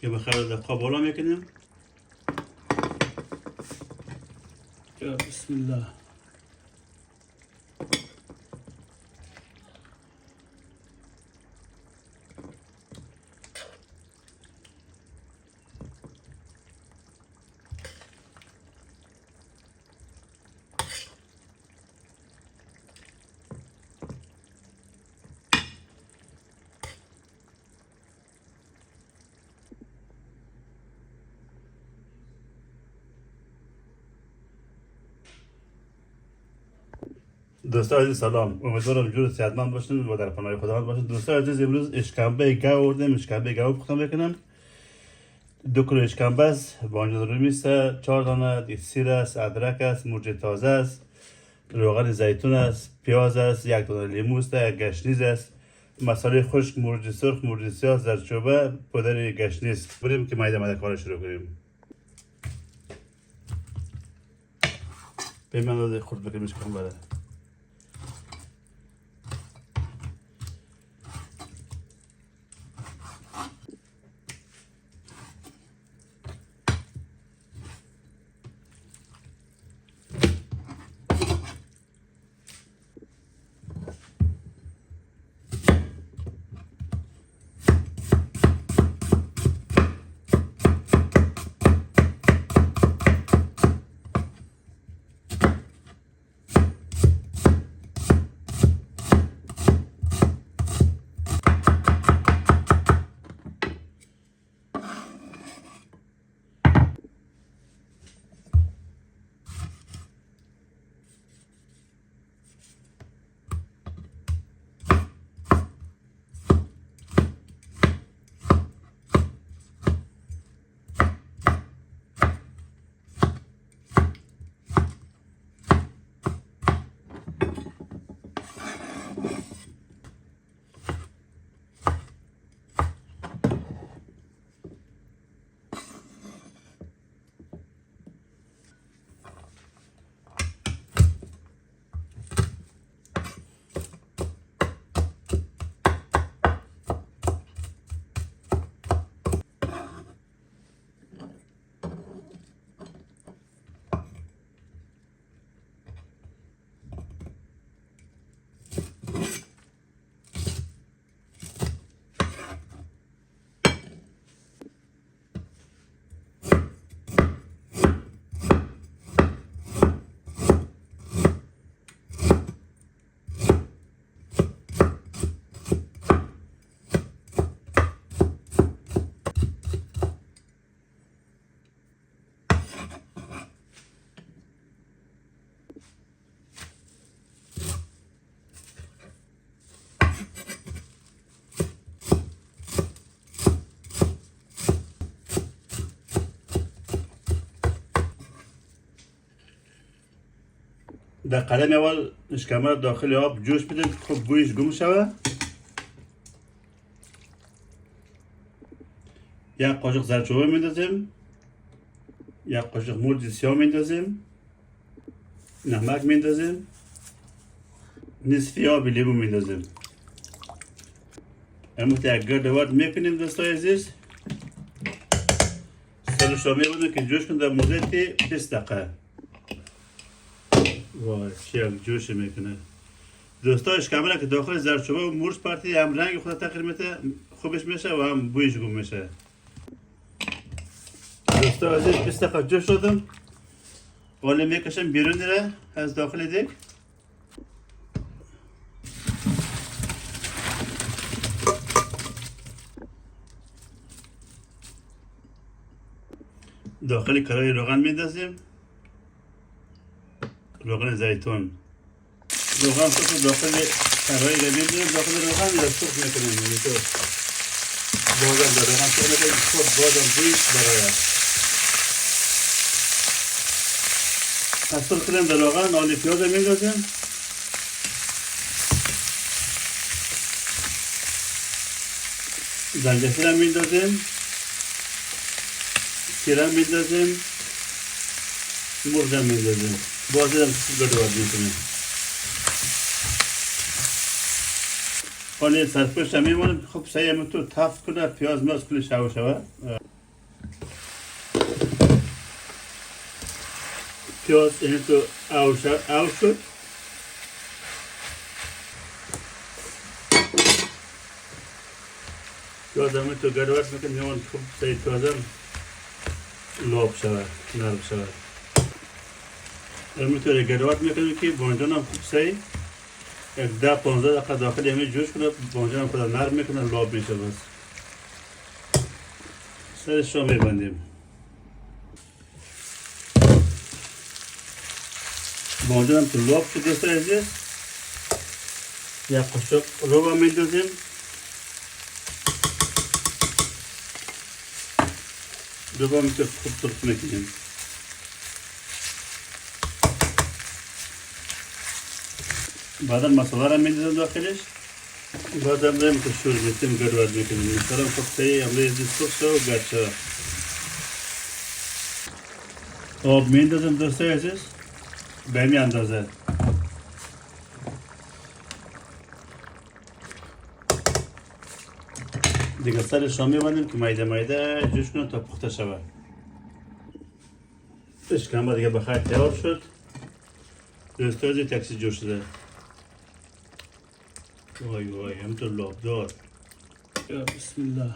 که بخیر دقیقا بالا میکنیم. بسم الله. دوستان عزیز سلام، امیدوارم جور صحتمند باشین و در پناه خداوند باشین. دوستان عزیز امروز اشکمبه گاو آوردیم، اشکمبه گاو پختن بکنم. 2 کیلو اشکمبه است، بانجان رومی است، 4 دانه سیر است، ادرک است، مرچ تازه است، روغن زیتون است، پیاز است، 1 دانه لیمو است، گشنیز است، مساله خشک، مرچ سرخ، مرچ سیاه، زردچوبه، پودر گشنیز. بریم که میدهم کار شروع کنیم. به من اندازه خرد بکنیم اشکمبه. در قدم اول اشکمبه را داخل آب جوش بدیم که خوب بویش گم شوه. 1 قاشق زردچوبه میندازیم، 1 قاشق مرچ سیاه میندازیم، نمک میندازیم، نصف آب لیمو میندازیم. امروز یک گرد ورد میکنیم دوستای عزیز. سرش را میبودیم که جوش کنیم در مدت 20 دقیقه. وای چه یک جوش میکنه دوستا. اشکمبه را که داخل زردچوبه و مرچ پرتی هم رنگ خود تغییر میده، خوبش میشه و هم بویش گم میشه. دوستا عزیز 20 دقیقه جوش دادم. حالا میکشم بیرون را از داخل دیگ. داخل کارای روغن میندازیم، روغن زیتون. روغن سرخ داخل کارای را میندازیم، داخل روغن را سرخ میکنیم. اینطور بازم در روغن سرخ میکنیم، خود بازم بویش برای سرخ کنیم. در روغن آل پیاز را میندازیم، زنجفیل را میندازیم، سیر میندازیم، مرچ میندازیم. بازم گردوار میکنیم. حالا سرپوش هم میمونم که خب سعی همینطور تفت کنه پیاز میاز کلش شوه پیاز اینطور او شد پیاز همینطور گردوات میکنم میمون خوب سعی پیازم لاب شود نرم شود همینطور گردوات میکنم که بانجان هم خوب سعی 10-15 دقیقه داخل همه جوش کنه بانجان هم خدا نرم میکنه لاب میشه بس سرش رو میبندیم بانجان هم تو لاب شد دوست عزیز یک قاشق رو هم میدازیم دوباره میتونیم خوب ترک میکنیم بعدا مساله را میدازم داخلش بعد هم داریم که شور میتیم گردواد میکنیم مثلا پخته امروز عزیز سرخ شد و گرد شد آب میدازم دوست عزیز به همین اندازه دیگه سرش را میبندیم که میده جوش کنم تا پخته شود اشکمبه دیگه بخیر تیار شد دوست عزیز تکسی جوش شده وای وای همینطور لابدار یا بسم الله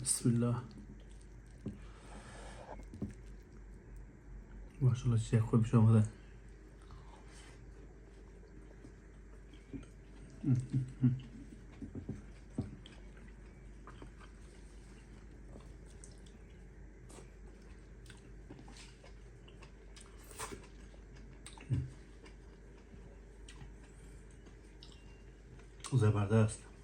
بسم الله ماشاءالله چه خوب شده زبردست